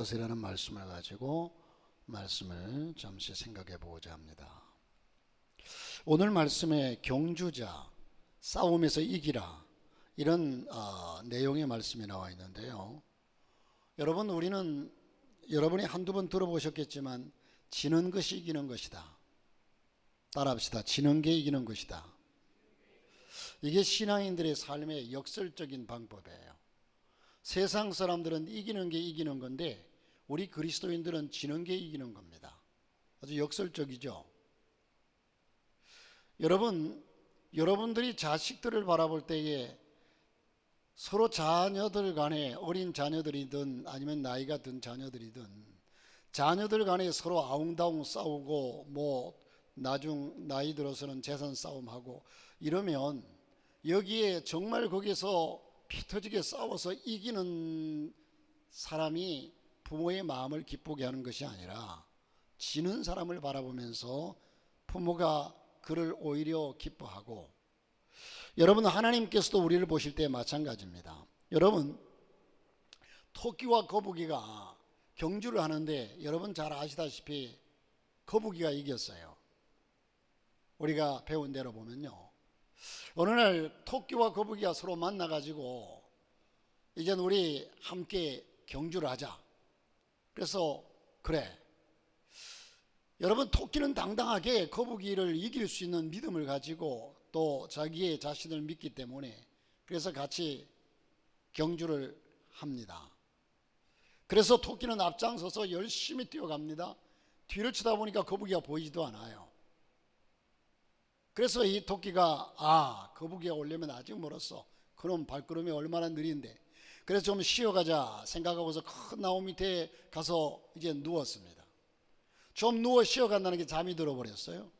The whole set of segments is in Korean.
것이라는 말씀을 가지고 말씀을 잠시 생각해 보고자 합니다. 오늘 말씀에 경주자, 싸움에서 이기라, 이런 내용의 말씀이 나와 있는데요. 우리는 여러분이 한두 번 들어보셨겠지만 지는 것이 이기는 것이다. 따라합시다. 지는 게 이기는 것이다. 이게 신앙인들의 삶의 역설적인 방법이에요. 세상 사람들은 이기는 게 이기는 건데 우리 그리스도인들은 지는 게 이기는 겁니다. 아주 역설적이죠. 여러분들이 자식들을 바라볼 때에 서로 자녀들 간에, 어린 자녀들이든 아니면 나이가 든 자녀들이든 자녀들 간에 서로 아웅다웅 싸우고 나이 들어서는 재산 싸움하고 이러면 여기에 정말 거기서 피 터지게 싸워서 이기는 사람이 부모의 마음을 기쁘게 하는 것이 아니라 지는 사람을 바라보면서 부모가 그를 오히려 기뻐하고, 여러분 하나님께서도 우리를 보실 때 마찬가지입니다. 여러분, 토끼와 거북이가 경주를 하는데 여러분 잘 아시다시피 거북이가 이겼어요. 우리가 배운 대로 보면요, 어느 날 토끼와 거북이가 서로 만나가지고 이젠 우리 함께 경주를 하자. 그래서 그래, 여러분 토끼는 당당하게 거북이를 이길 수 있는 믿음을 가지고 또 자기의 자신을 믿기 때문에 그래서 같이 경주를 합니다. 그래서 토끼는 앞장서서 열심히 뛰어갑니다. 뒤를 쳐다보니까 거북이가 보이지도 않아요. 그래서 이 토끼가 거북이가 오려면 아직 멀었어. 그놈 발걸음이 얼마나 느린데. 그래서 좀 쉬어가자 생각하고서 큰 나무 밑에 가서 이제 누웠습니다. 좀 누워 쉬어간다는 게 잠이 들어버렸어요.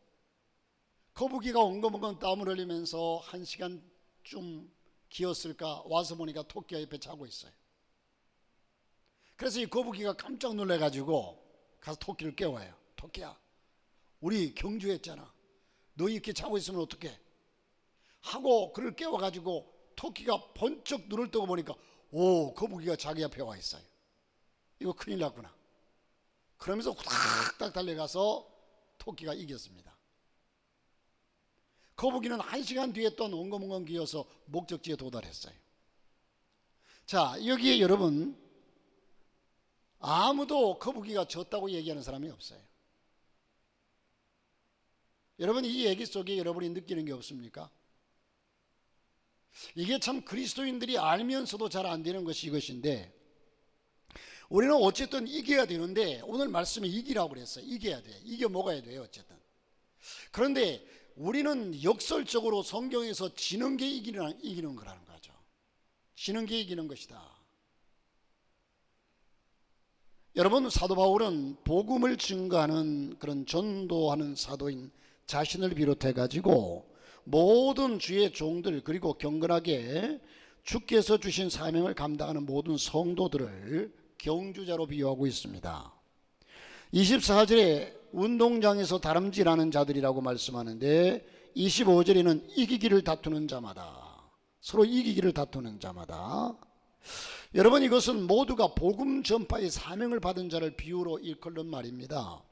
거북이가 엉금엉금 땀을 흘리면서 1시간쯤 기었을까 와서 보니까 토끼가 옆에 자고 있어요. 그래서 이 거북이가 깜짝 놀래가지고 가서 토끼를 깨워요. 토끼야, 우리 경주했잖아. 너 이렇게 자고 있으면 어떡해? 하고 그를 깨워가지고 토끼가 번쩍 눈을 뜨고 보니까 거북이가 자기 앞에 와 있어요. 이거 큰일 났구나. 그러면서 후닥닥 달려가서 토끼가 이겼습니다. 거북이는 1시간 뒤에 또 엉금엉금 기어서 목적지에 도달했어요. 자, 여기에 여러분 아무도 거북이가 졌다고 얘기하는 사람이 없어요. 여러분, 이 얘기 속에 여러분이 느끼는 게 없습니까? 이게 참 그리스도인들이 알면서도 잘 안 되는 것이 이것인데, 우리는 어쨌든 이겨야 되는데 오늘 말씀에 이기라고 그랬어요. 이겨야 돼. 이겨 먹어야 돼요. 어쨌든. 그런데 우리는 역설적으로 성경에서 지는 게 이기는 거라는 거죠. 지는 게 이기는 것이다. 여러분, 사도 바울은 복음을 증거하는 그런 전도하는 사도인 자신을 비롯해 가지고 모든 주의 종들, 그리고 경건하게 주께서 주신 사명을 감당하는 모든 성도들을 경주자로 비유하고 있습니다. 24절에 운동장에서 다름질하는 자들이라고 말씀하는데 25절에는 이기기를 다투는 자마다, 서로 이기기를 다투는 자마다. 여러분, 이것은 모두가 복음 전파의 사명을 받은 자를 비유로 일컬는 말입니다.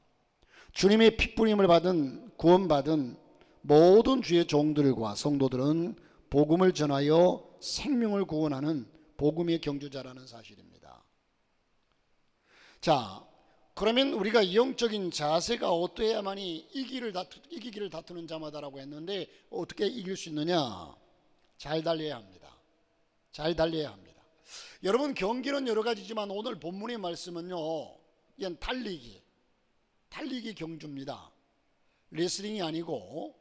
주님의 핏부림을 받은, 구원받은 모든 주의 종들과 성도들은 복음을 전하여 생명을 구원하는 복음의 경주자라는 사실입니다. 자, 그러면 우리가 영적인 자세가 어떠해야만이 이기기를 다투는 자마다라고 했는데 어떻게 이길 수 있느냐? 잘 달려야 합니다. 잘 달려야 합니다. 여러분, 경기는 여러 가지지만 오늘 본문의 말씀은요, 이건 달리기 경주입니다. 레슬링이 아니고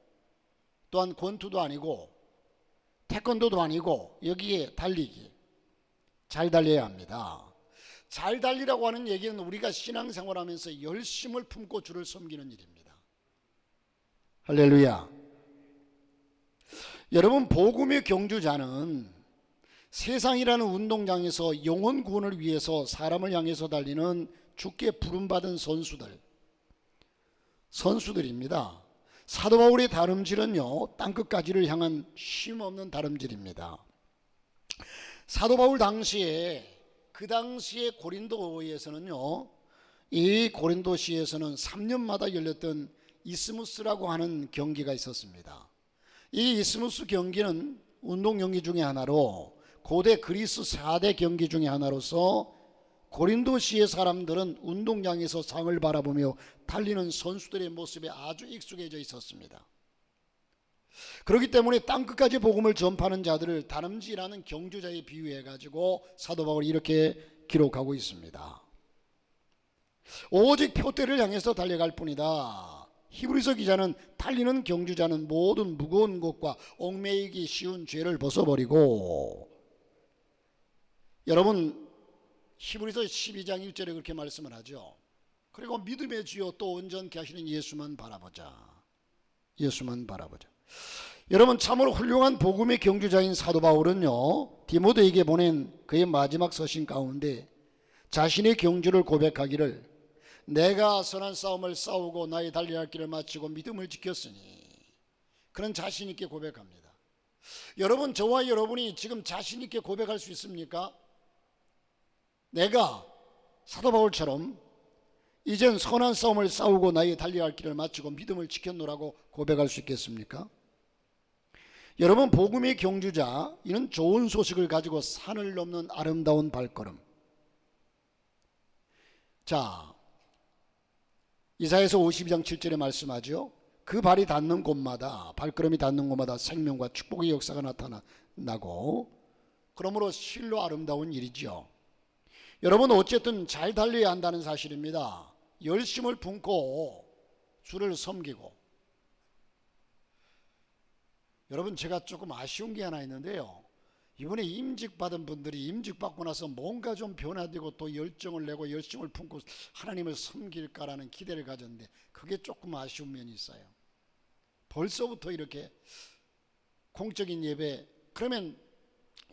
또한 권투도 아니고 태권도도 아니고 여기에 달리기, 잘 달려야 합니다. 잘 달리라고 하는 얘기는 우리가 신앙생활하면서 열심을 품고 주를 섬기는 일입니다. 할렐루야. 여러분, 복음의 경주자는 세상이라는 운동장에서 영혼 구원을 위해서 사람을 향해서 달리는 주께 부름받은 선수들입니다. 사도 바울의 다름질은요, 땅끝까지를 향한 쉼없는 다름질입니다. 사도 바울 당시에 그 당시에 고린도에서는요, 이 고린도시에서는 3년마다 열렸던 이스무스라고 하는 경기가 있었습니다. 이 이스무스 경기는 운동 경기 중에 하나로 고대 그리스 4대 경기 중에 하나로서 고린도시의 사람들은 운동장에서 상을 바라보며 달리는 선수들의 모습에 아주 익숙해져 있었습니다. 그렇기 때문에 땅끝까지 복음을 전파하는 자들을 다람쥐라는 경주자에 비유해 가지고 사도 바울이 이렇게 기록하고 있습니다. 오직 표대를 향해서 달려갈 뿐이다. 히브리서 기자는 달리는 경주자는 모든 무거운 것과 얽매이기 쉬운 죄를 벗어버리고, 여러분 히브리서 12장 1절에 그렇게 말씀을 하죠. 그리고 믿음의 주요 또 온전케 하시는 예수만 바라보자. 예수만 바라보자. 여러분 참으로 훌륭한 복음의 경주자인 사도 바울은요, 디모데에게 보낸 그의 마지막 서신 가운데 자신의 경주를 고백하기를, 내가 선한 싸움을 싸우고 나의 달려야 할 길을 마치고 믿음을 지켰으니, 그런 자신 있게 고백합니다. 여러분, 저와 여러분이 지금 자신 있게 고백할 수 있습니까? 내가 사도 바울처럼 이젠 선한 싸움을 싸우고 나의 달려야 할 길을 마치고 믿음을 지켰노라고 고백할 수 있겠습니까? 여러분, 복음의 경주자, 이는 좋은 소식을 가지고 산을 넘는 아름다운 발걸음. 자, 이사야서 52장 7절에 말씀하죠. 그 발이 닿는 곳마다, 발걸음이 닿는 곳마다 생명과 축복의 역사가 나타나고, 그러므로 실로 아름다운 일이죠. 여러분, 어쨌든 잘 달려야 한다는 사실입니다. 열심을 품고 주를 섬기고. 여러분, 제가 조금 아쉬운 게 하나 있는데요, 이번에 임직 받은 분들이 임직 받고 나서 뭔가 좀 변화되고 또 열정을 내고 열심을 품고 하나님을 섬길까라는 기대를 가졌는데, 그게 조금 아쉬운 면이 있어요. 벌써부터 이렇게 공적인 예배, 그러면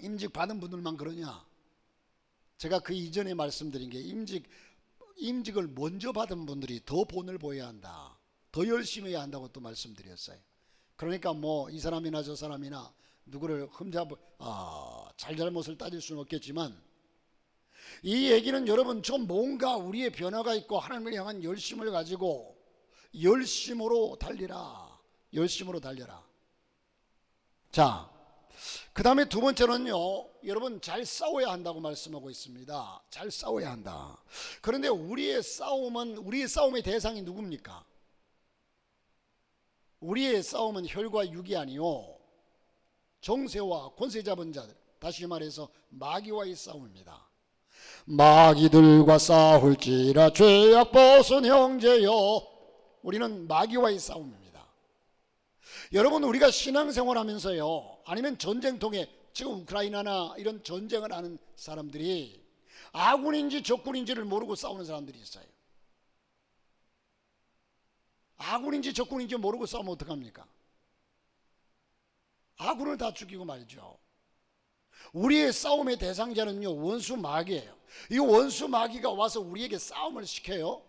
임직 받은 분들만 그러냐? 제가 그 이전에 말씀드린 게, 임직을 먼저 받은 분들이 더 본을 보여야 한다, 더 열심히 해야 한다고 또 말씀드렸어요. 그러니까 뭐 이 사람이나 저 사람이나 누구를 잘잘못을 따질 수는 없겠지만, 이 얘기는 여러분 좀 뭔가 우리의 변화가 있고 하나님을 향한 열심을 가지고 열심으로 달리라, 열심으로 달려라. 자, 그 다음에 두 번째는요, 여러분 잘 싸워야 한다고 말씀하고 있습니다. 잘 싸워야 한다. 그런데 우리의 싸움의 대상이 누굽니까? 우리의 싸움은 혈과 육이 아니요 정세와 권세 잡은 자들, 다시 말해서 마귀와의 싸움입니다. 마귀들과 싸울지라 죄악 벗은 형제여. 우리는 마귀와의 싸움입니다. 여러분, 우리가 신앙생활 하면서요, 아니면 전쟁통에, 지금 우크라이나나 이런 전쟁을 하는 사람들이 아군인지 적군인지를 모르고 싸우는 사람들이 있어요. 아군인지 적군인지 모르고 싸우면 어떡합니까? 아군을 다 죽이고 말죠. 우리의 싸움의 대상자는요, 원수 마귀예요. 이 원수 마귀가 와서 우리에게 싸움을 시켜요.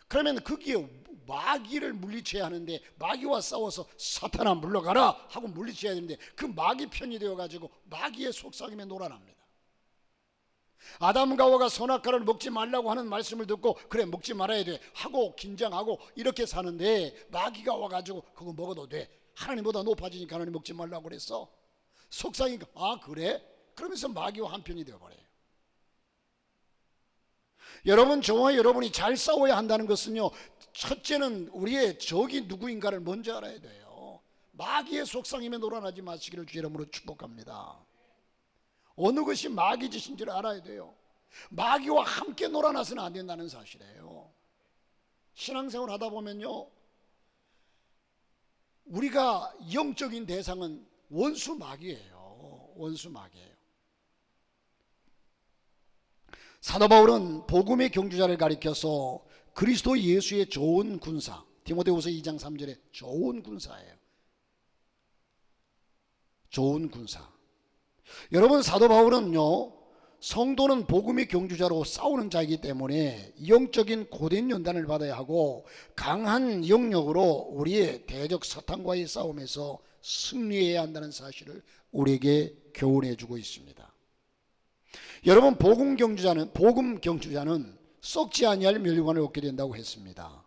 그러면 거기에 마귀를 물리쳐야 하는데, 마귀와 싸워서 사탄아 물러가라 하고 물리쳐야 되는데, 그 마귀 편이 되어가지고 마귀의 속삭임에 놀아납니다. 아담과 하와가 선악과를 먹지 말라고 하는 말씀을 듣고, 그래 먹지 말아야 돼 하고 긴장하고 이렇게 사는데, 마귀가 와가지고 그거 먹어도 돼, 하나님보다 높아지니까 하나님 먹지 말라고 그랬어. 속삭이니까 아 그래? 그러면서 마귀와 한편이 되어버려요. 여러분, 저와 여러분이 잘 싸워야 한다는 것은요, 첫째는 우리의 적이 누구인가를 먼저 알아야 돼요. 마귀의 속삭임에 놀아나지 마시기를 주 이름으로 축복합니다. 어느 것이 마귀 짓인지를 알아야 돼요. 마귀와 함께 놀아나서는 안 된다는 사실이에요. 신앙생활 하다 보면요, 우리가 영적인 대상은 원수 마귀예요. 원수 마귀예요. 사도 바울은 복음의 경주자를 가리켜서 그리스도 예수의 좋은 군사, 디모데후서 2장 3절에 좋은 군사예요. 좋은 군사. 여러분, 사도 바울은요, 성도는 복음의 경주자로 싸우는 자이기 때문에 영적인 고된 연단을 받아야 하고 강한 영역으로 우리의 대적 사탄과의 싸움에서 승리해야 한다는 사실을 우리에게 교훈해 주고 있습니다. 여러분, 복음 경주자는 썩지 아니할 면류관을 얻게 된다고 했습니다.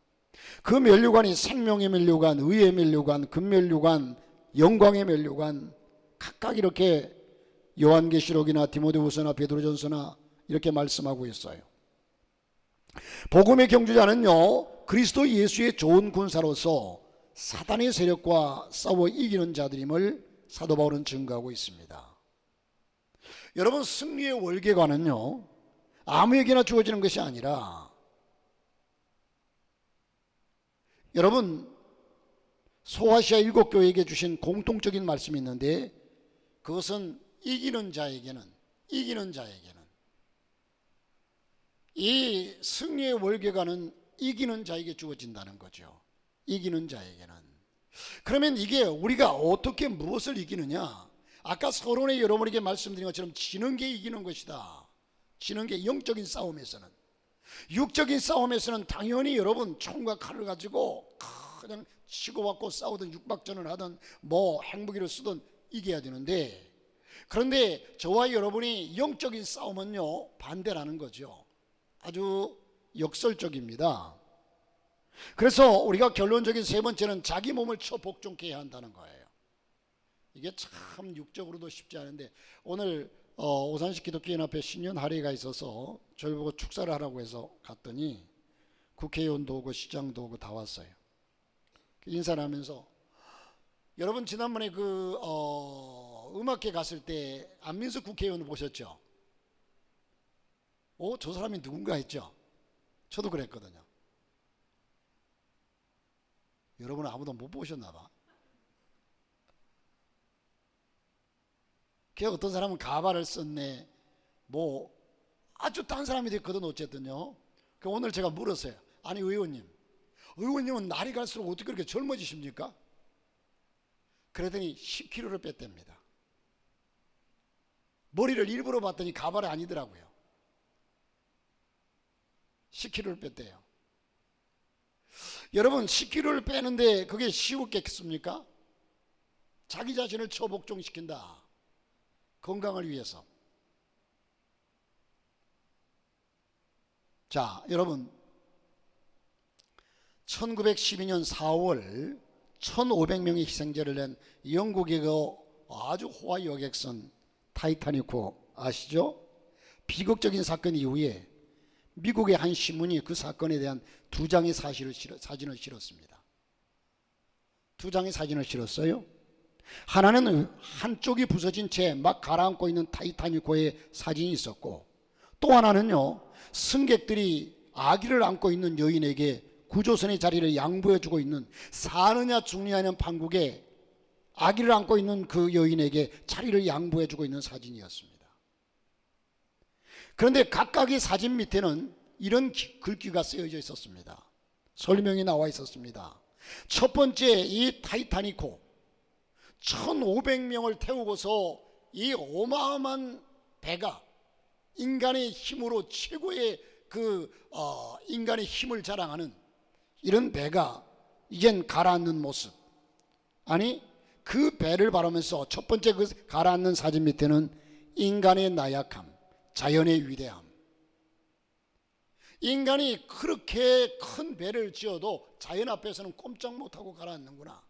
그 면류관이 생명의 면류관, 의의 면류관, 금면류관, 영광의 면류관, 각각 이렇게 요한계시록이나 디모데후서나 베드로전서나 이렇게 말씀하고 있어요. 복음의 경주자는요, 그리스도 예수의 좋은 군사로서 사단의 세력과 싸워 이기는 자들임을 사도 바울은 증거하고 있습니다. 여러분, 승리의 월계관은요, 아무에게나 주어지는 것이 아니라, 여러분, 소아시아 7교회에게 주신 공통적인 말씀이 있는데, 그것은 이기는 자에게는 이 승리의 월계관은 이기는 자에게 주어진다는 거죠. 이기는 자에게는. 그러면 이게 우리가 어떻게 무엇을 이기느냐? 아까 서론에 여러분에게 말씀드린 것처럼 지는 게 이기는 것이다. 지는 게 영적인 싸움에서는. 육적인 싸움에서는 당연히 여러분 총과 칼을 가지고 그냥 치고받고 싸우든 육박전을 하든 뭐 핵무기를 쓰든 이겨야 되는데, 그런데 저와 여러분이 영적인 싸움은요, 반대라는 거죠. 아주 역설적입니다. 그래서 우리가 결론적인 세 번째는 자기 몸을 쳐 복종케 해야 한다는 거예요. 이게 참 육적으로도 쉽지 않은데, 오늘 오산시 기독교연합회 신년 할애가 있어서 저를 보고 축사를 하라고 해서 갔더니 국회의원도 오고 시장도 오고 다 왔어요. 인사를 하면서, 여러분 지난번에 그 음악회 갔을 때 안민석 국회의원 보셨죠? 저 사람이 누군가 했죠? 저도 그랬거든요. 여러분은 아무도 못 보셨나 봐. 걔 어떤 사람은 가발을 썼네, 뭐 아주 딴 사람이 됐거든. 어쨌든요. 오늘 제가 물었어요. 아니 의원님은 날이 갈수록 어떻게 그렇게 젊어지십니까? 그랬더니 10kg를 뺐답니다. 머리를 일부러 봤더니 가발이 아니더라고요. 10kg를 뺐대요. 여러분, 10kg를 빼는데 그게 쉬웠겠습니까? 자기 자신을 처복종시킨다. 건강을 위해서. 자, 여러분, 1912년 4월 1500명의 희생자를 낸 영국의 그 아주 호화 여객선 타이타닉호 아시죠? 비극적인 사건 이후에 미국의 한 신문이 그 사건에 대한 두 장의 사진을 실었습니다. 두 장의 사진을 실었어요. 하나는 한쪽이 부서진 채 막 가라앉고 있는 타이타닉호의 사진이 있었고, 또 하나는요, 승객들이 아기를 안고 있는 여인에게 구조선의 자리를 양보해주고 있는, 사느냐 죽느냐는 판국에 아기를 안고 있는 그 여인에게 자리를 양보해주고 있는 사진이었습니다. 그런데 각각의 사진 밑에는 이런 글귀가 쓰여져 있었습니다. 설명이 나와 있었습니다. 첫 번째, 이 타이타닉호 1500명을 태우고서 이 어마어마한 배가 인간의 힘으로 최고의 인간의 힘을 자랑하는 이런 배가 이젠 가라앉는 모습. 아니, 그 배를 바라보면서 첫 번째 그 가라앉는 사진 밑에는 인간의 나약함, 자연의 위대함. 인간이 그렇게 큰 배를 지어도 자연 앞에서는 꼼짝 못하고 가라앉는구나.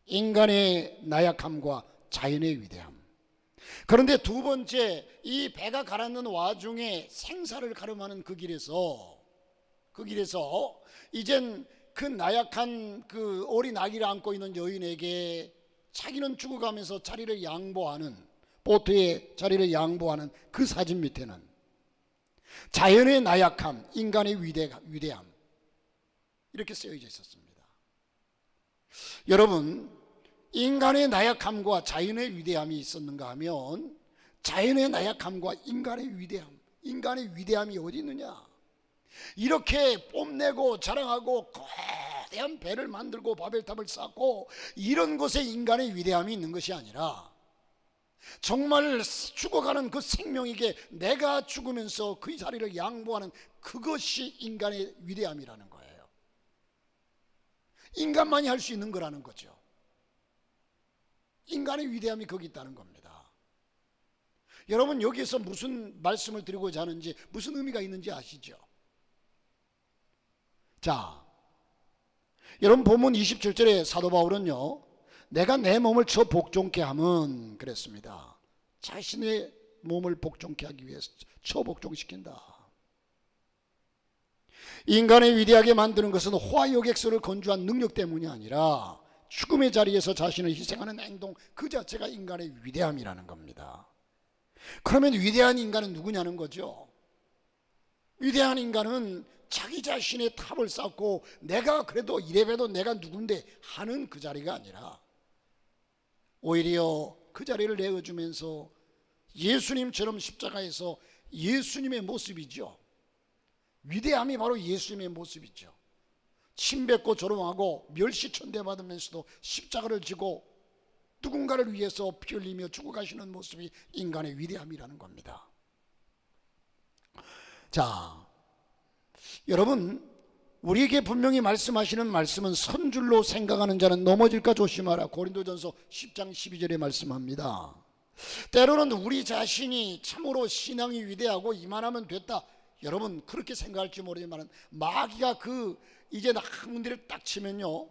인간의 나약함과 자연의 위대함. 그런데 두 번째, 이 배가 가라앉는 와중에 생사를 가름하는 그 길에서 이젠 그 나약한 그 어린 아기를 안고 있는 여인에게 자기는 죽어가면서 자리를 양보하는, 보트에 자리를 양보하는 그 사진 밑에는 자연의 나약함, 인간의 위대함, 이렇게 쓰여져 있었습니다. 여러분, 인간의 나약함과 자연의 위대함이 있었는가 하면, 자연의 나약함과 인간의 위대함이 어디 있느냐? 이렇게 뽐내고 자랑하고 거대한 배를 만들고 바벨탑을 쌓고 이런 곳에 인간의 위대함이 있는 것이 아니라, 정말 죽어가는 그 생명에게 내가 죽으면서 그 자리를 양보하는 그것이 인간의 위대함이라는 거예요. 인간만이 할 수 있는 거라는 거죠. 인간의 위대함이 거기 있다는 겁니다. 여러분 여기에서 무슨 말씀을 드리고자 하는지, 무슨 의미가 있는지 아시죠? 자, 여러분 본문 27절에 사도 바울은요, 내가 내 몸을 저 복종케 함은 그랬습니다. 자신의 몸을 복종케 하기 위해서 저 복종시킨다. 인간을 위대하게 만드는 것은 화요객설을 건조한 능력 때문이 아니라 죽음의 자리에서 자신을 희생하는 행동 그 자체가 인간의 위대함이라는 겁니다. 그러면 위대한 인간은 누구냐는 거죠. 위대한 인간은 자기 자신의 탑을 쌓고 내가 그래도 이래봬도 내가 누군데 하는 그 자리가 아니라 오히려 그 자리를 내어주면서 예수님처럼 십자가에서 예수님의 모습이죠. 위대함이 바로 예수님의 모습이죠. 침뱉고 조롱하고 멸시천대받으면서도 십자가를 지고 누군가를 위해서 피 흘리며 죽어가시는 모습이 인간의 위대함이라는 겁니다. 자, 여러분 우리에게 분명히 말씀하시는 말씀은 선줄로 생각하는 자는 넘어질까 조심하라. 고린도전서 10장 12절에 말씀합니다. 때로는 우리 자신이 참으로 신앙이 위대하고 이만하면 됐다, 여러분 그렇게 생각할지 모르지만 마귀가 그 이제 한 군데를 딱 치면요,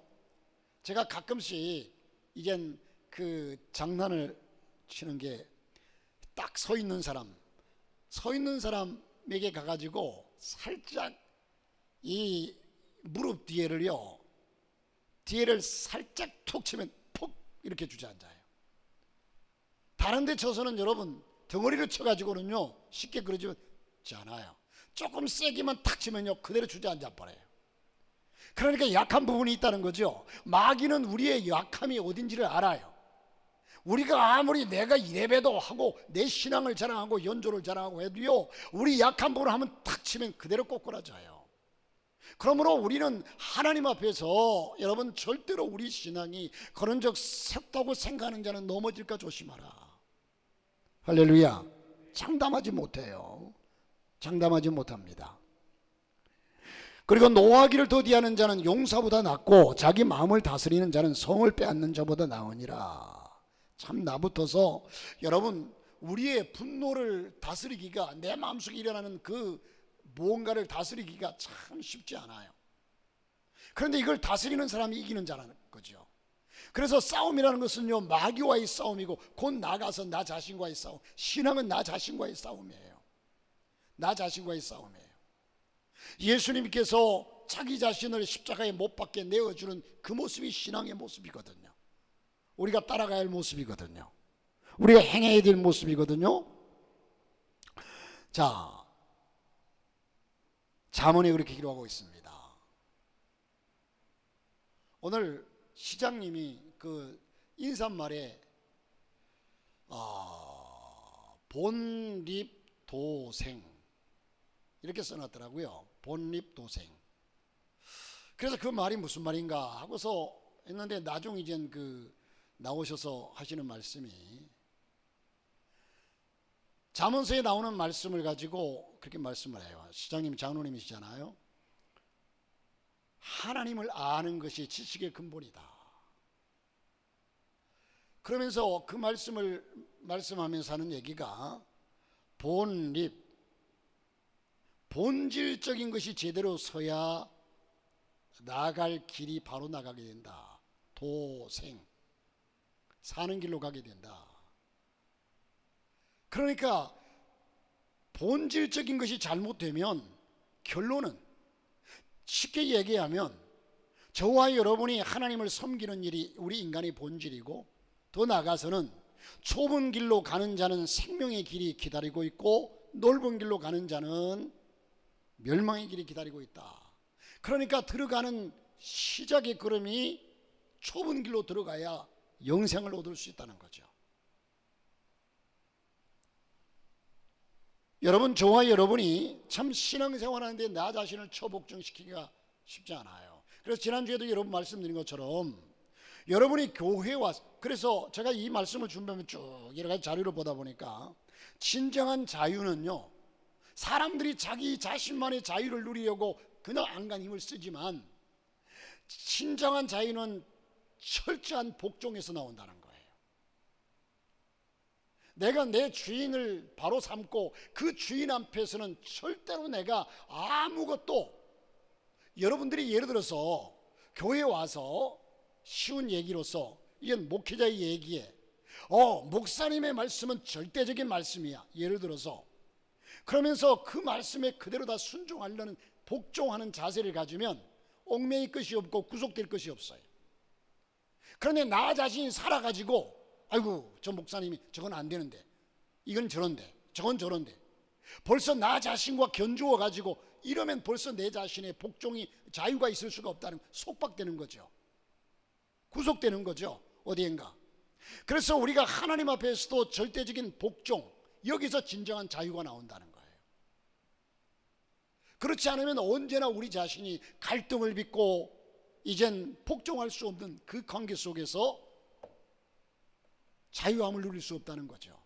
제가 가끔씩 이젠 그 장난을 치는 게 딱 서 있는 사람에게 가가지고 살짝 이 무릎 뒤에를 살짝 툭 치면 푹 이렇게 주저앉아요. 다른 데 쳐서는 여러분 덩어리를 쳐가지고는요 쉽게 그러지 않아요. 조금 세게만 탁 치면요 그대로 주저앉아 버려요. 그러니까 약한 부분이 있다는 거죠. 마귀는 우리의 약함이 어딘지를 알아요. 우리가 아무리 내가 이래봬도 하고 내 신앙을 자랑하고 연조를 자랑하고 해도요, 우리 약한 부분을 한번 탁 치면 그대로 꼬꾸라져요. 그러므로 우리는 하나님 앞에서 여러분 절대로 우리 신앙이 그런 적 섰다고 생각하는 자는 넘어질까 조심하라. 할렐루야. 장담하지 못해요. 장담하지 못합니다. 그리고 노하기를 더디하는 자는 용사보다 낫고 자기 마음을 다스리는 자는 성을 빼앗는 자보다 나으니라. 참 나붙어서 여러분 우리의 분노를 다스리기가, 내 마음속에 일어나는 그 무언가를 다스리기가 참 쉽지 않아요. 그런데 이걸 다스리는 사람이 이기는 자라는 거죠. 그래서 싸움이라는 것은요 마귀와의 싸움이고 곧 나가서 나 자신과의 싸움. 신앙은 나 자신과의 싸움이에요. 나 자신과의 싸움이에요. 예수님께서 자기 자신을 십자가에 못 박게 내어주는 그 모습이 신앙의 모습이거든요. 우리가 따라가야 할 모습이거든요. 우리가 행해야 될 모습이거든요. 자, 잠언에 그렇게 기록하고 있습니다. 오늘 시장님이 그 인사말에 본립도생 이렇게 써놨더라고요. 본립도생. 그래서 그 말이 무슨 말인가 하고서 했는데 나중 이젠 그 나오셔서 하시는 말씀이, 잠언서에 나오는 말씀을 가지고 그렇게 말씀을 해요. 시장님 장로님이시잖아요. 하나님을 아는 것이 지식의 근본이다. 그러면서 그 말씀을 말씀하면서 하는 얘기가 본립, 본질적인 것이 제대로 서야 나아갈 길이 바로 나가게 된다. 도생, 사는 길로 가게 된다. 그러니까 본질적인 것이 잘못되면 결론은, 쉽게 얘기하면 저와 여러분이 하나님을 섬기는 일이 우리 인간의 본질이고, 더 나아가서는 좁은 길로 가는 자는 생명의 길이 기다리고 있고 넓은 길로 가는 자는 멸망의 길이 기다리고 있다. 그러니까 들어가는 시작의 걸음이 좁은 길로 들어가야 영생을 얻을 수 있다는 거죠. 여러분, 저와 여러분이 참 신앙생활하는데 나 자신을 처복종시키기가 쉽지 않아요. 그래서 지난주에도 여러분 말씀드린 것처럼 여러분이 교회와, 그래서 제가 이 말씀을 준비하면 쭉 여러 가지 자료를 보다 보니까 진정한 자유는요, 사람들이 자기 자신만의 자유를 누리려고 그냥 안간 힘을 쓰지만 진정한 자유는 철저한 복종에서 나온다는 거예요. 내가 내 주인을 바로 삼고 그 주인 앞에서는 절대로 내가 아무것도, 여러분들이 예를 들어서 교회에 와서 쉬운 얘기로서, 이건 목회자의 얘기에 목사님의 말씀은 절대적인 말씀이야, 예를 들어서, 그러면서 그 말씀에 그대로 다 순종하려는, 복종하는 자세를 가지면 얽매일 것이 없고 구속될 것이 없어요. 그런데 나 자신이 살아가지고 아이고 저 목사님이 저건 안 되는데, 이건 저런데, 저건 저런데, 벌써 나 자신과 견주어 가지고 이러면 벌써 내 자신의 복종이, 자유가 있을 수가 없다는, 속박되는 거죠. 구속되는 거죠, 어디엔가. 그래서 우리가 하나님 앞에서도 절대적인 복종, 여기서 진정한 자유가 나온다는 거예요. 그렇지 않으면 언제나 우리 자신이 갈등을 빚고 이젠 복종할 수 없는 그 관계 속에서 자유함을 누릴 수 없다는 거죠.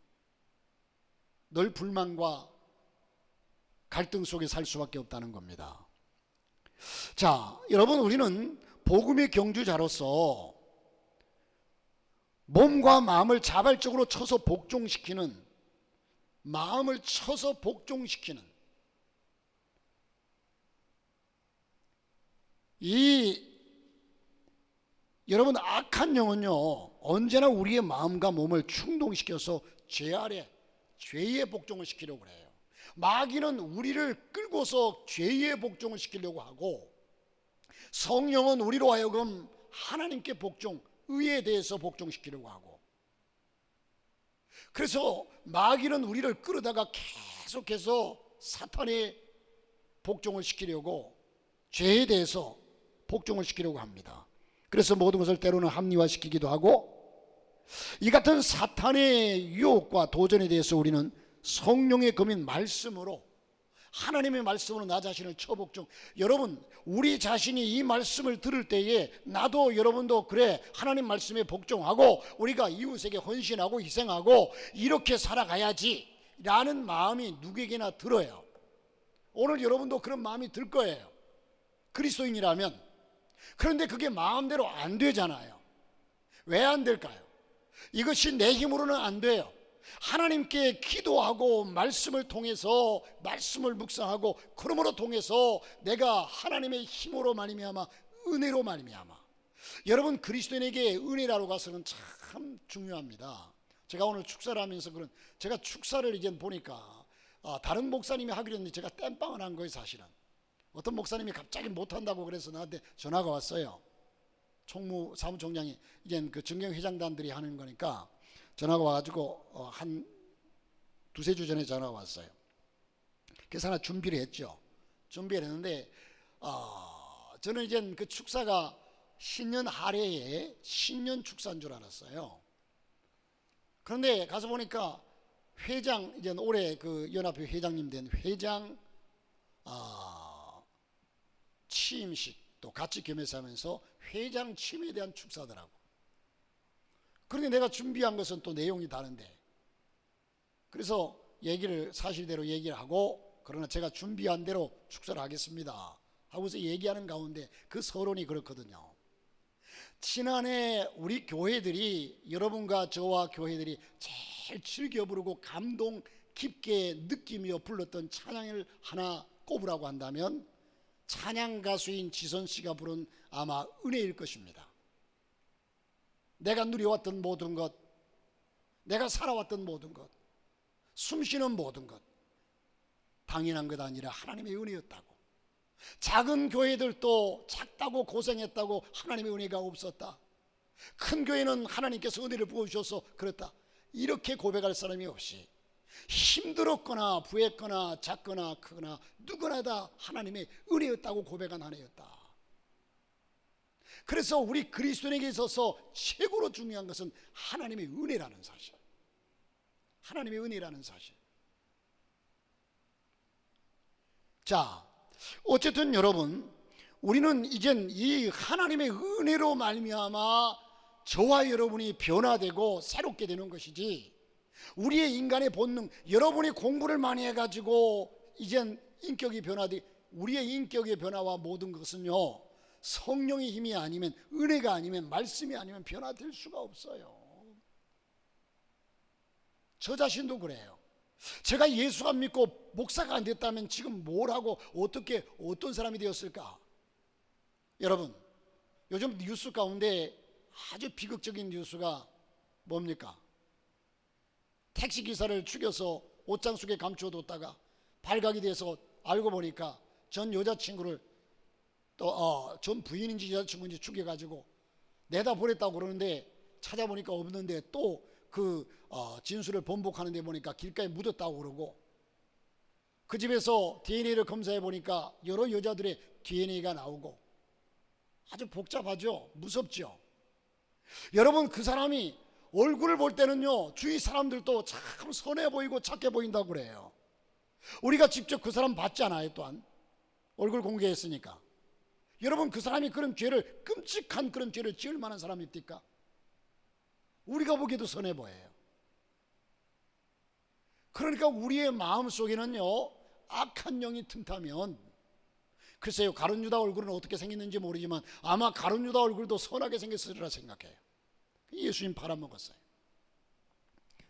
늘 불만과 갈등 속에 살 수밖에 없다는 겁니다. 자, 여러분, 우리는 복음의 경주자로서 몸과 마음을 자발적으로 쳐서 복종시키는, 마음을 쳐서 복종시키는 이, 여러분, 악한 영은요 언제나 우리의 마음과 몸을 충동시켜서 죄 아래, 죄의 복종을 시키려고 해요. 마귀는 우리를 끌고서 죄의 복종을 시키려고 하고, 성령은 우리로 하여금 하나님께 복종, 의에 대해서 복종시키려고 하고, 그래서 마귀는 우리를 끌어다가 계속해서 사탄의 복종을 시키려고, 죄에 대해서 복종을 시키려고 합니다. 그래서 모든 것을 때로는 합리화시키기도 하고, 이 같은 사탄의 유혹과 도전에 대해서 우리는 성령의 검인 말씀으로, 하나님의 말씀으로 나 자신을 쳐복종. 여러분, 우리 자신이 이 말씀을 들을 때에 나도 여러분도 그래, 하나님 말씀에 복종하고 우리가 이웃에게 헌신하고 희생하고 이렇게 살아가야지 라는 마음이 누구에게나 들어요. 오늘 여러분도 그런 마음이 들 거예요, 그리스도인이라면. 그런데 그게 마음대로 안 되잖아요. 왜 안 될까요? 이것이 내 힘으로는 안 돼요. 하나님께 기도하고 말씀을 통해서, 말씀을 묵상하고 그러므로 통해서 내가 하나님의 힘으로 말미암아, 은혜로 말미암아. 여러분, 그리스도인에게 은혜라고 가서는 참 중요합니다. 제가 오늘 축사를 하면서 제가 축사를 이제 보니까 다른 목사님이 하기로 했는데 제가 땜빵을 한 거예요. 사실은 어떤 목사님이 갑자기 못한다고 그래서 나한테 전화가 왔어요. 총무 사무총장이 이제 그 정경회장단들이 하는 거니까 전화가 와가지고 한 두세 주 전에 전화가 왔어요. 그래서 하나 준비를 했죠. 준비를 했는데 저는 이제 그 축사가 신년 하례에 신년 축사인 줄 알았어요. 그런데 가서 보니까 회장, 이제 올해 그 연합회 회장님 된 회장 취임식도 같이 겸해서 회장 취임에 대한 축사더라고. 그런데 내가 준비한 것은 또 내용이 다른데, 그래서 사실대로 얘기를 하고, 그러나 제가 준비한 대로 축사를 하겠습니다 하고서 얘기하는 가운데 그 서론이 그렇거든요. 지난해 우리 교회들이, 여러분과 저와 교회들이 제일 즐겨 부르고 감동 깊게 느끼며 불렀던 찬양을 하나 꼽으라고 한다면 찬양 가수인 지선씨가 부른 아마 은혜일 것입니다. 내가 누려왔던 모든 것, 내가 살아왔던 모든 것, 숨쉬는 모든 것, 당연한 것 아니라 하나님의 은혜였다고. 작은 교회들도 작다고 고생했다고 하나님의 은혜가 없었다. 큰 교회는 하나님께서 은혜를 부어주셔서 그렇다. 이렇게 고백할 사람이 없이 힘들었거나 부했거나 작거나 크거나 누구나 다 하나님의 은혜였다고 고백한 한 해였다. 그래서 우리 그리스도인에게 있어서 최고로 중요한 것은 하나님의 은혜라는 사실, 하나님의 은혜라는 사실. 자, 어쨌든 여러분, 우리는 이젠 이 하나님의 은혜로 말미암아 저와 여러분이 변화되고 새롭게 되는 것이지, 우리의 인간의 본능, 여러분이 공부를 많이 해가지고 이젠 인격이 변화돼, 우리의 인격의 변화와 모든 것은요 성령의 힘이 아니면, 은혜가 아니면, 말씀이 아니면 변화될 수가 없어요. 저 자신도 그래요. 제가 예수 안 믿고 목사가 안 됐다면 지금 뭘 하고 어떻게 어떤 사람이 되었을까? 여러분, 요즘 뉴스 가운데 아주 비극적인 뉴스가 뭡니까? 택시기사를 죽여서 옷장 속에 감춰뒀다가 발각이 돼서 알고 보니까 전 여자친구를 또 전 부인인지 여자친구인지 죽여가지고 내다 버렸다고 그러는데 찾아보니까 없는데 또 그 진술을 번복하는데 보니까 길가에 묻었다고 그러고, 그 집에서 DNA를 검사해 보니까 여러 여자들의 DNA가 나오고, 아주 복잡하죠. 무섭죠. 여러분, 그 사람이 얼굴을 볼 때는요 주위 사람들도 참 선해 보이고 착해 보인다고 그래요. 우리가 직접 그 사람 봤잖아요. 또한 얼굴 공개했으니까. 여러분, 그 사람이 그런 죄를, 끔찍한 그런 죄를 지을 만한 사람입니까? 우리가 보기에도 선해 보여요. 그러니까 우리의 마음속에는요 악한 영이 틈타면, 글쎄요 가룟 유다 얼굴은 어떻게 생겼는지 모르지만 아마 가룟 유다 얼굴도 선하게 생겼으리라 생각해요. 예수님 팔아먹었어요.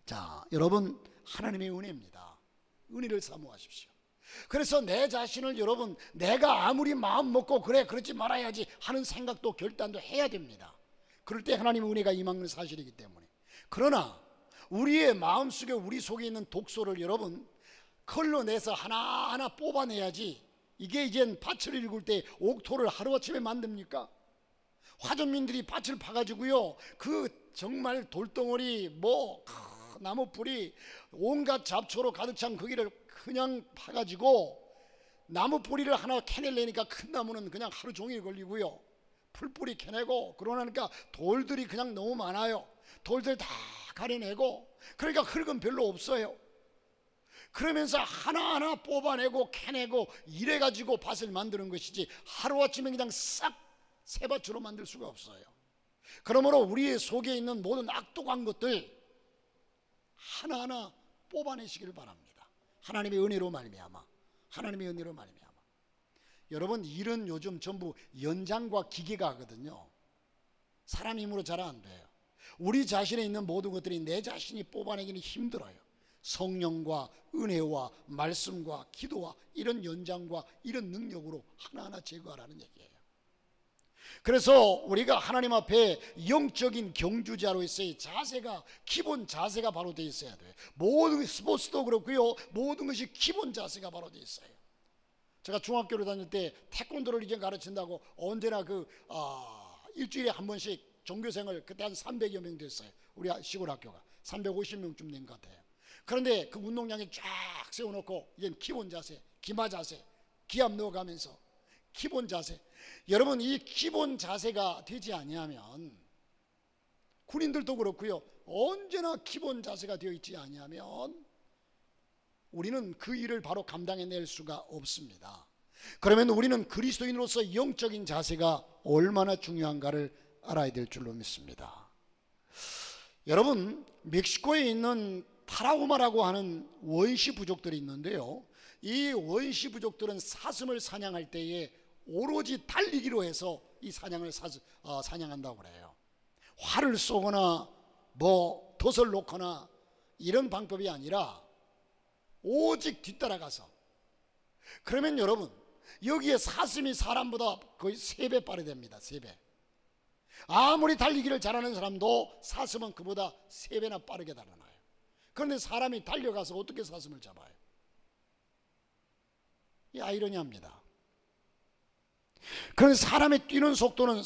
자, 여러분, 하나님의 은혜입니다. 은혜를 사모하십시오. 그래서 내 자신을 여러분, 내가 아무리 마음 먹고 그래 그러지 말아야지 하는 생각도 결단도 해야 됩니다. 그럴 때 하나님의 은혜가 임하는 사실이기 때문에. 그러나 우리의 마음속에, 우리 속에 있는 독소를 여러분 걸러내서 하나하나 뽑아내야지. 이게 이젠 밭을 일굴 때 옥토를 하루아침에 만듭니까? 화전민들이 밭을 파가지고요 그 정말 돌덩어리 나무 뿌리 온갖 잡초로 가득 찬 거기를 그냥 파가지고 나무 뿌리를 하나 캐내려니까 큰 나무는 그냥 하루 종일 걸리고요, 풀뿌리 캐내고 그러니까 돌들이 그냥 너무 많아요. 돌들 다 가려내고, 그러니까 흙은 별로 없어요. 그러면서 하나하나 뽑아내고 캐내고 이래가지고 밭을 만드는 것이지 하루아침에 그냥 싹 새밭으로 만들 수가 없어요. 그러므로 우리의 속에 있는 모든 악독한 것들 하나하나 뽑아내시길 바랍니다. 하나님의 은혜로 말미암아, 하나님의 은혜로 말미암아. 여러분, 일은 요즘 전부 연장과 기계가 하거든요. 사람 힘으로 잘 안 돼요. 우리 자신에 있는 모든 것들이 내 자신이 뽑아내기는 힘들어요. 성령과 은혜와 말씀과 기도와 이런 연장과 이런 능력으로 하나하나 제거하라는 얘기예요. 그래서 우리가 하나님 앞에 영적인 경주자로서의 자세가, 기본 자세가 바로 되어 있어야 돼요. 모든 스포츠도 그렇고요, 모든 것이 기본 자세가 바로 되어 있어요. 제가 중학교를 다닐 때 태권도를 이제 가르친다고 언제나 일주일에 한 번씩 종교생을, 그때 한 300여 명 됐어요. 우리 시골 학교가 350명쯤 된 것 같아요. 그런데 그 운동장에 쫙 세워놓고 이제 기본 자세, 기마 자세, 기압 넣어가면서 기본 자세. 여러분, 이 기본 자세가 되지 아니하면, 군인들도 그렇고요, 언제나 기본 자세가 되어 있지 아니하면 우리는 그 일을 바로 감당해낼 수가 없습니다. 그러면 우리는 그리스도인으로서 영적인 자세가 얼마나 중요한가를 알아야 될 줄로 믿습니다. 여러분, 멕시코에 있는 타라우마라고 하는 원시 부족들이 있는데요, 이 원시 부족들은 사슴을 사냥할 때에 오로지 달리기로 해서 이 사냥을 사냥한다고 그래요. 활을 쏘거나 덫을 놓거나 이런 방법이 아니라 오직 뒤따라가서. 그러면 여러분, 여기에 사슴이 사람보다 거의 3배 빠르답니다. 3배. 아무리 달리기를 잘하는 사람도 사슴은 그보다 3배나 빠르게 달아나요. 그런데 사람이 달려가서 어떻게 사슴을 잡아요? 이 아이러니합니다. 그런데 사람의 뛰는 속도는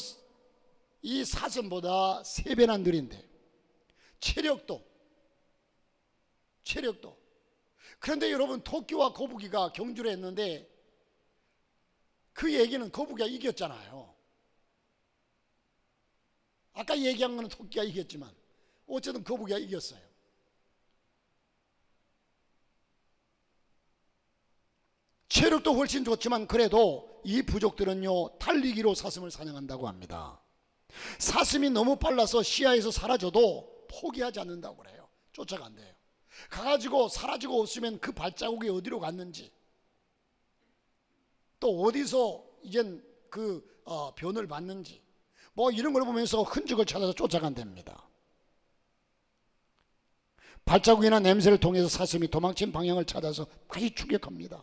이 사슴보다 3배나 느린데, 체력도. 그런데 여러분, 토끼와 거북이가 경주를 했는데 그 얘기는 거북이가 이겼잖아요. 아까 얘기한 거는 토끼가 이겼지만 어쨌든 거북이가 이겼어요. 체력도 훨씬 좋지만 그래도 이 부족들은요 달리기로 사슴을 사냥한다고 합니다. 사슴이 너무 빨라서 시야에서 사라져도 포기하지 않는다고 그래요. 쫓아간대요. 가가지고 사라지고 없으면 그 발자국이 어디로 갔는지, 또 어디서 이젠 변을 받는지 이런 걸 보면서 흔적을 찾아서 쫓아간답니다. 발자국이나 냄새를 통해서 사슴이 도망친 방향을 찾아서 다시 추격합니다.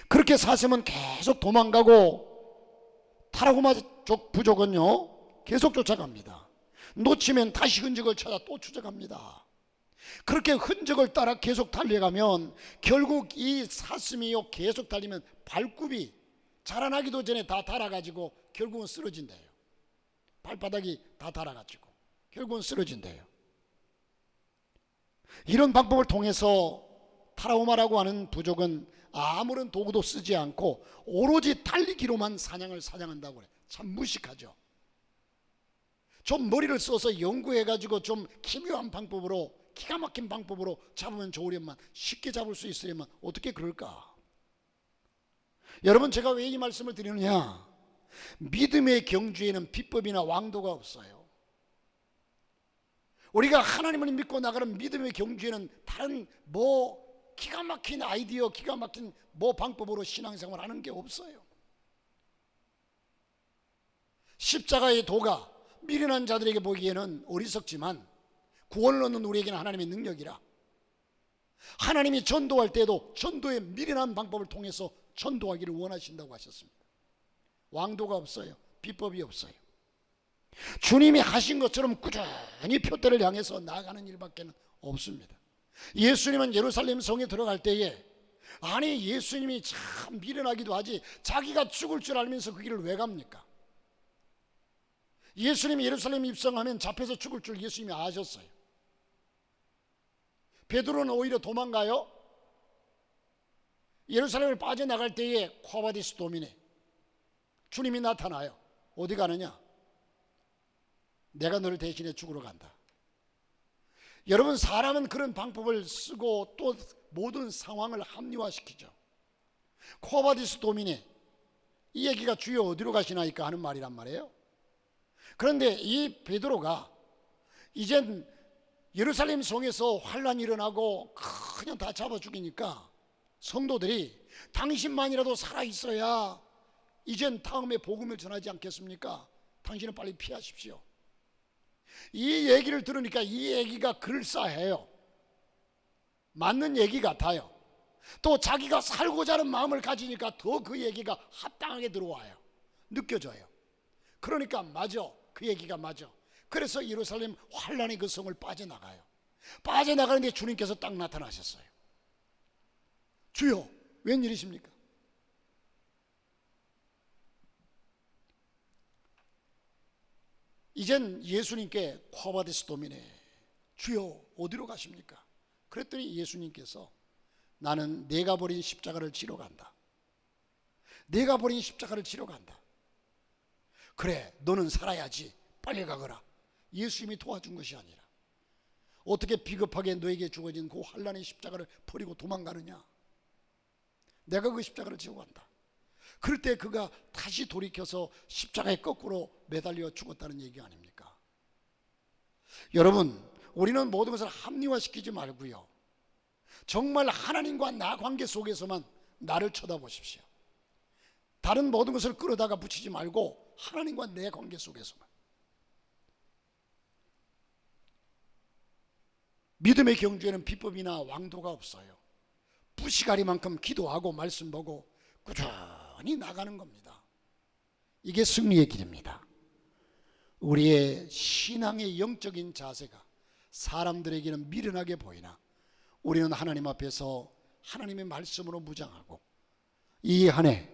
그렇게 사슴은 계속 도망가고 타라고마 부족은요 계속 쫓아갑니다. 놓치면 다시 흔적을 찾아 또 추적합니다. 그렇게 흔적을 따라 계속 달려가면 결국 이 사슴이요 계속 달리면 발굽이 자라나기도 전에 다 닳아가지고 결국은 쓰러진대요. 발바닥이 다 닳아가지고 결국은 쓰러진대요. 이런 방법을 통해서 타라오마라고 하는 부족은 아무런 도구도 쓰지 않고 오로지 달리기로만 사냥을 사냥한다고 그래요. 참 무식하죠. 좀 머리를 써서 연구해가지고 좀 기묘한 방법으로, 기가 막힌 방법으로 잡으면 좋으련만, 쉽게 잡을 수 있으려면 어떻게 그럴까? 여러분, 제가 왜 이 말씀을 드리느냐? 믿음의 경주에는 비법이나 왕도가 없어요. 우리가 하나님을 믿고 나가는 믿음의 경주에는 다른 기가 막힌 아이디어, 기가 막힌 방법으로 신앙생활 하는 게 없어요. 십자가의 도가 미련한 자들에게 보기에는 어리석지만 구원을 얻는 우리에게는 하나님의 능력이라. 하나님이 전도할 때도 전도의 미련한 방법을 통해서 전도하기를 원하신다고 하셨습니다. 왕도가 없어요. 비법이 없어요. 주님이 하신 것처럼 꾸준히 표대를 향해서 나아가는 일밖에 없습니다. 예수님은 예루살렘 성에 들어갈 때에 예수님이 참 미련하기도 하지 자기가 죽을 줄 알면서 그 길을 왜 갑니까? 예수님이 예루살렘 입성하면 잡혀서 죽을 줄 예수님이 아셨어요. 베드로는 오히려 도망가요. 예루살렘을 빠져나갈 때에 콰바디스 도미네 주님이 나타나요. 어디 가느냐? 내가 너를 대신해 죽으러 간다. 여러분, 사람은 그런 방법을 쓰고 또 모든 상황을 합리화시키죠. 콰바디스 도미네, 이 얘기가 주여 어디로 가시나이까 하는 말이란 말이에요. 그런데 이 베드로가 이젠 예루살렘 성에서 환란이 일어나고 그냥 다 잡아 죽이니까 성도들이 당신만이라도 살아있어야 이젠 다음에 복음을 전하지 않겠습니까? 당신은 빨리 피하십시오. 이 얘기를 들으니까 이 얘기가 그럴싸해요. 맞는 얘기 같아요. 또 자기가 살고자 하는 마음을 가지니까 더 그 얘기가 합당하게 들어와요. 느껴져요. 그러니까 맞아. 그 얘기가 맞아. 그래서 예루살렘 환란의 그 성을 빠져나가요. 빠져나가는데 주님께서 딱 나타나셨어요. 주여, 웬일이십니까? 이젠 예수님께 콰바디스 도미네, 주여 어디로 가십니까? 그랬더니 예수님께서 나는 내가 버린 십자가를 지러 간다. 내가 버린 십자가를 지러 간다. 그래, 너는 살아야지. 빨리 가거라. 예수님이 도와준 것이 아니라 어떻게 비겁하게 너에게 주어진 그 환란의 십자가를 버리고 도망가느냐? 내가 그 십자가를 지고 간다. 그럴 때 그가 다시 돌이켜서 십자가에 거꾸로 매달려 죽었다는 얘기 아닙니까? 여러분, 우리는 모든 것을 합리화시키지 말고요, 정말 하나님과 나 관계 속에서만 나를 쳐다보십시오. 다른 모든 것을 끌어다가 붙이지 말고 하나님과 내 관계 속에서만. 믿음의 경주에는 비법이나 왕도가 없어요. 부시가리만큼 기도하고 말씀 보고 꾸준히 나가는 겁니다. 이게 승리의 길입니다. 우리의 신앙의 영적인 자세가 사람들에게는 미련하게 보이나 우리는 하나님 앞에서 하나님의 말씀으로 무장하고, 이 한 해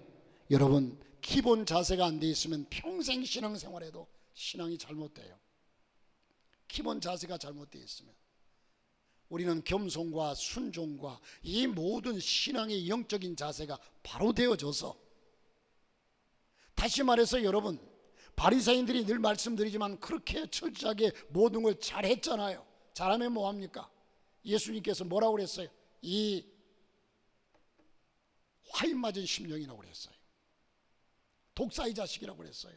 여러분 기본 자세가 안 돼 있으면 평생 신앙생활에도 신앙이 잘못돼요. 기본 자세가 잘못되어 있으면 우리는 겸손과 순종과 이 모든 신앙의 영적인 자세가 바로 되어져서, 다시 말해서 여러분, 바리새인들이 늘 말씀드리지만 그렇게 철저하게 모든 걸 잘했잖아요. 잘하면 뭐합니까? 예수님께서 뭐라고 그랬어요? 이 화인 맞은 심령이라고 그랬어요. 독사의 자식이라고 그랬어요.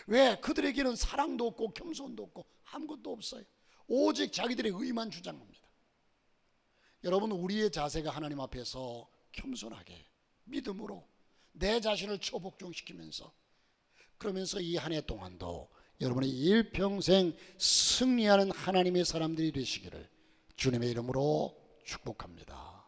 왜? 그들에게는 사랑도 없고 겸손도 없고 아무것도 없어요. 오직 자기들의 의만 주장합니다. 여러분, 우리의 자세가 하나님 앞에서 겸손하게 믿음으로 내 자신을 초복종시키면서, 그러면서 이 한 해 동안도 여러분의 일평생 승리하는 하나님의 사람들이 되시기를 주님의 이름으로 축복합니다.